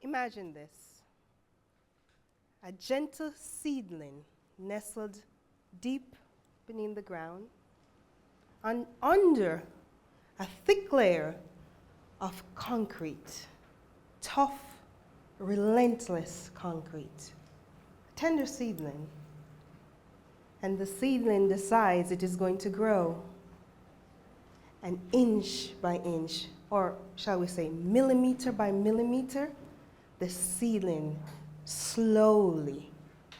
Imagine this. A gentle seedling nestled deep beneath the ground, and under a thick layer of concrete, tough, relentless concrete. A tender seedling. And the seedling decides it is going to grow. And inch by inch, or shall we say millimeter by millimeter, the seedling slowly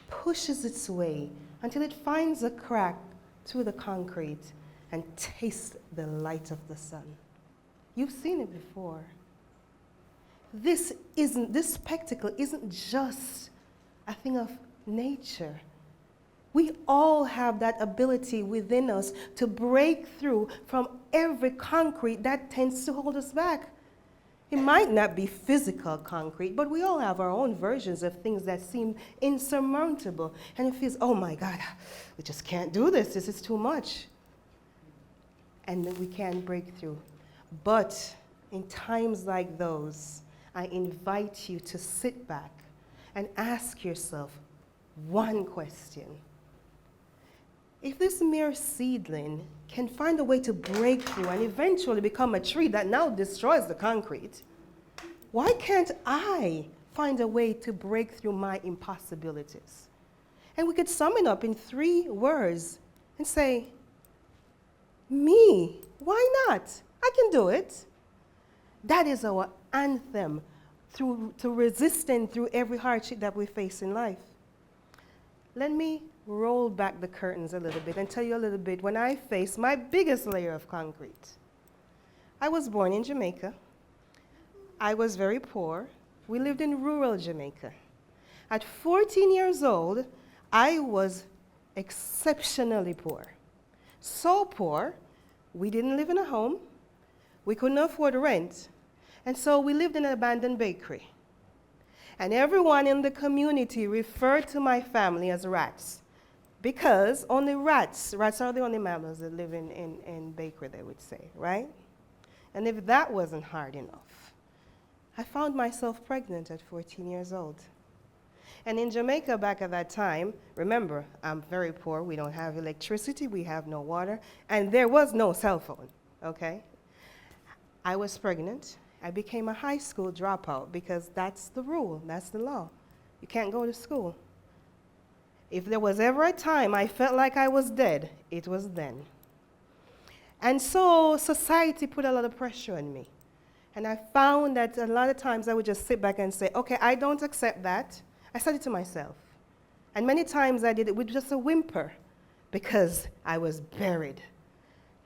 pushes its way until it finds a crack through the concrete and tastes the light of the sun. You've seen it before. This spectacle isn't just a thing of nature. We all have that ability within us to break through from every concrete that tends to hold us back. It might not be physical concrete, but we all have our own versions of things that seem insurmountable. And it feels, oh my God, we just can't do this. This is too much. And then we can't break through. But in times like those, I invite you to sit back and ask yourself one question. If this mere seedling can find a way to break through and eventually become a tree that now destroys the concrete, why can't I find a way to break through my impossibilities? And we could sum it up in 3 words and say, me, why not? I can do it. That is our anthem to resisting through every hardship that we face in life. Let me roll back the curtains a little bit and tell you a little bit when I faced my biggest layer of concrete. I was born in Jamaica. I was very poor. We lived in rural Jamaica. At 14 years old, I was exceptionally poor. So poor, we didn't live in a home. We couldn't afford rent. And so we lived in an abandoned bakery. And everyone in the community referred to my family as rats. Because only rats are the only mammals that live in bakery, they would say, right? And if that wasn't hard enough, I found myself pregnant at 14 years old. And in Jamaica back at that time, remember, I'm very poor, we don't have electricity, we have no water, and there was no cell phone, okay? I was pregnant. I became a high school dropout because that's the rule, that's the law. You can't go to school. If there was ever a time I felt like I was dead, it was then. And so society put a lot of pressure on me. And I found that a lot of times I would just sit back and say, okay, I don't accept that. I said it to myself. And many times I did it with just a whimper because I was buried.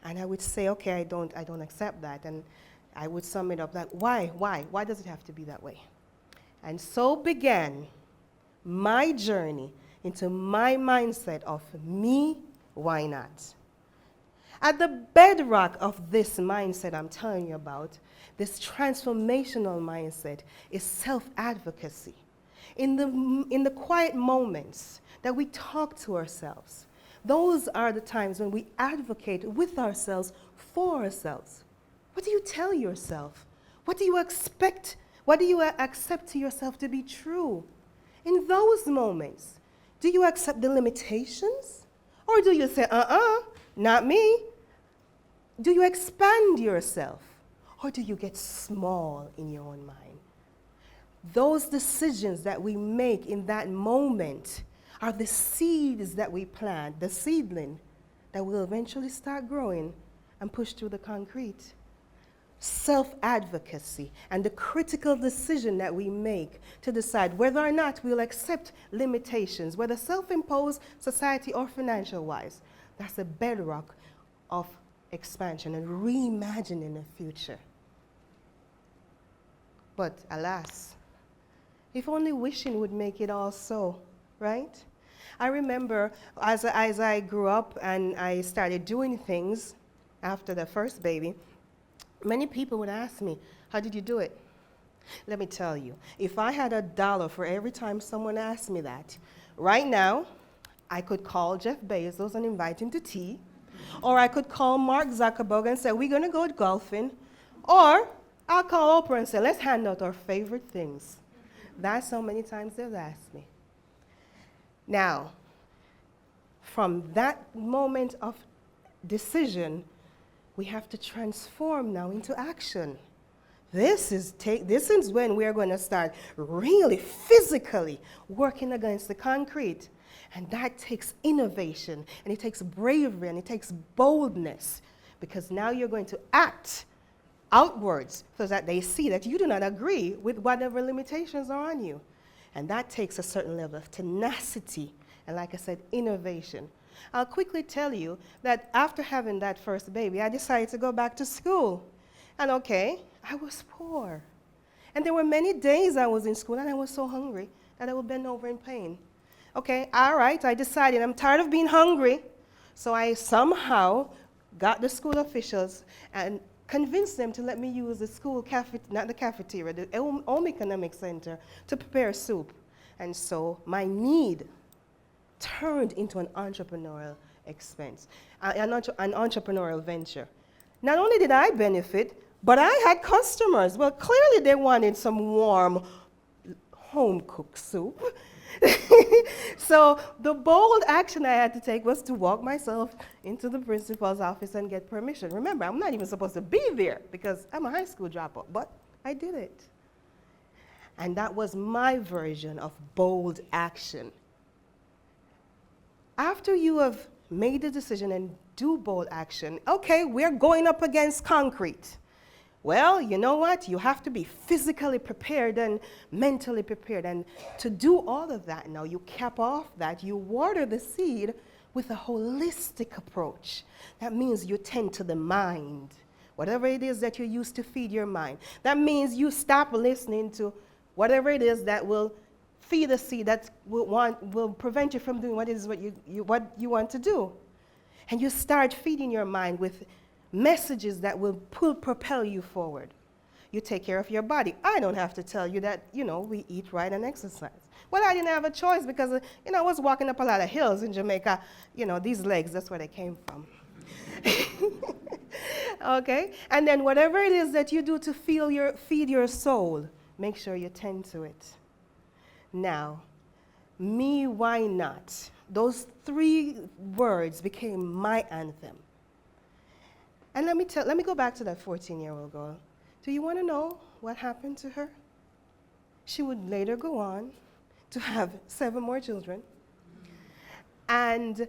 And I would say, okay, I don't accept that. And I would sum it up like, why? Why does it have to be that way? And so began my journey into my mindset of me, why not? At the bedrock of this mindset I'm telling you about, this transformational mindset, is self-advocacy. In the quiet moments that we talk to ourselves, those are the times when we advocate with ourselves for ourselves. What do you tell yourself? What do you expect? What do you accept to yourself to be true? In those moments, do you accept the limitations? Or do you say, not me? Do you expand yourself? Or do you get small in your own mind? Those decisions that we make in that moment are the seeds that we plant, the seedling that will eventually start growing and push through the concrete. Self-advocacy and the critical decision that we make to decide whether or not we'll accept limitations, whether self-imposed, society, or financial-wise. That's the bedrock of expansion and reimagining the future. But alas, if only wishing would make it all so, right? I remember as I grew up and I started doing things after the first baby, many people would ask me, how did you do it? Let me tell you, if I had $1 for every time someone asked me that, right now, I could call Jeff Bezos and invite him to tea, or I could call Mark Zuckerberg and say, we're going to go golfing, or I'll call Oprah and say, let's hand out our favorite things. That's how many times they've asked me. Now, from that moment of decision, we have to transform now into action. This is when we're going to start really physically working against the concrete. And that takes innovation, and it takes bravery, and it takes boldness, because now you're going to act outwards so that they see that you do not agree with whatever limitations are on you. And that takes a certain level of tenacity, and like I said, innovation. I'll quickly tell you that after having that first baby, I decided to go back to school. And okay, I was poor. And there were many days I was in school and I was so hungry that I would bend over in pain. Okay, all right, I decided I'm tired of being hungry. So I somehow got the school officials and convinced them to let me use the school not the cafeteria, the home economic center, to prepare soup. And so my need turned into an entrepreneurial expense, an entrepreneurial venture. Not only did I benefit, but I had customers. Well, clearly they wanted some warm, home-cooked soup. So the bold action I had to take was to walk myself into the principal's office and get permission. Remember, I'm not even supposed to be there because I'm a high school dropout, but I did it. And that was my version of bold action. After you have made the decision and do bold action, okay, we're going up against concrete. Well, you know what? You have to be physically prepared and mentally prepared. And to do all of that now, you cap off that, you water the seed with a holistic approach. That means you tend to the mind, whatever it is that you use to feed your mind. That means you stop listening to whatever it is that will feed the seed that will prevent you from doing what you want to do. And you start feeding your mind with messages that will propel you forward. You take care of your body. I don't have to tell you that, we eat right and exercise. Well, I didn't have a choice because, I was walking up a lot of hills in Jamaica. These legs, that's where they came from. Okay? And then whatever it is that you do to feed your soul, make sure you tend to it. Now, me, why not? Those 3 words became my anthem. And let me go back to that 14-year-old girl. Do you want to know what happened to her? She would later go on to have 7 more children. And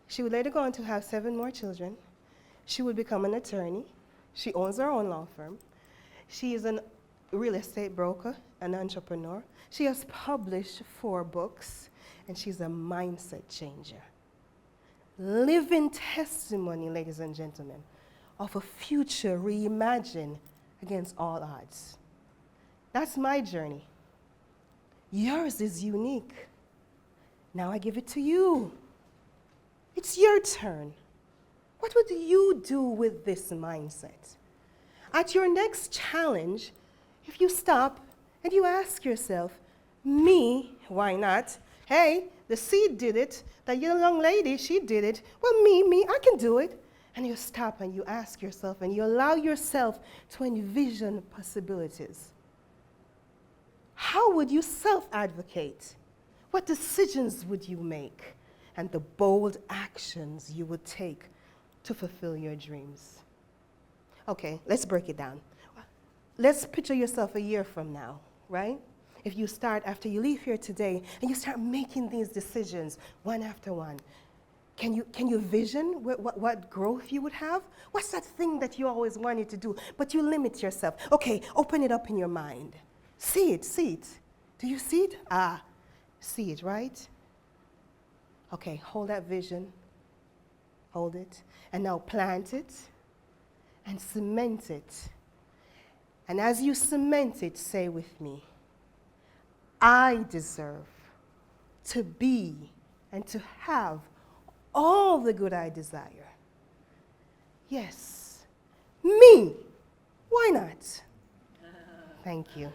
she would later go on to have 7 more children. She would become an attorney. She owns her own law firm. She is a real estate broker, an entrepreneur. She has published 4 books, and she's a mindset changer. Living testimony, ladies and gentlemen, of a future reimagined against all odds. That's my journey. Yours is unique. Now I give it to you. It's your turn. What would you do with this mindset? At your next challenge, if you stop and you ask yourself, me, why not? Hey, the seed did it. That young lady, she did it. Well, me, I can do it. And you stop and you ask yourself and you allow yourself to envision possibilities. How would you self-advocate? What decisions would you make? And the bold actions you would take to fulfill your dreams. Okay, let's break it down. Let's picture yourself a year from now, right? If you start after you leave here today and you start making these decisions one after one, can you vision what growth you would have? What's that thing that you always wanted to do, but you limit yourself? Okay, open it up in your mind. See it. Do you see it? See it, right? Okay, hold that vision. Hold it. And now plant it and cement it. And as you cement it, say with me, I deserve to be and to have all the good I desire. Yes, me. Why not? Thank you.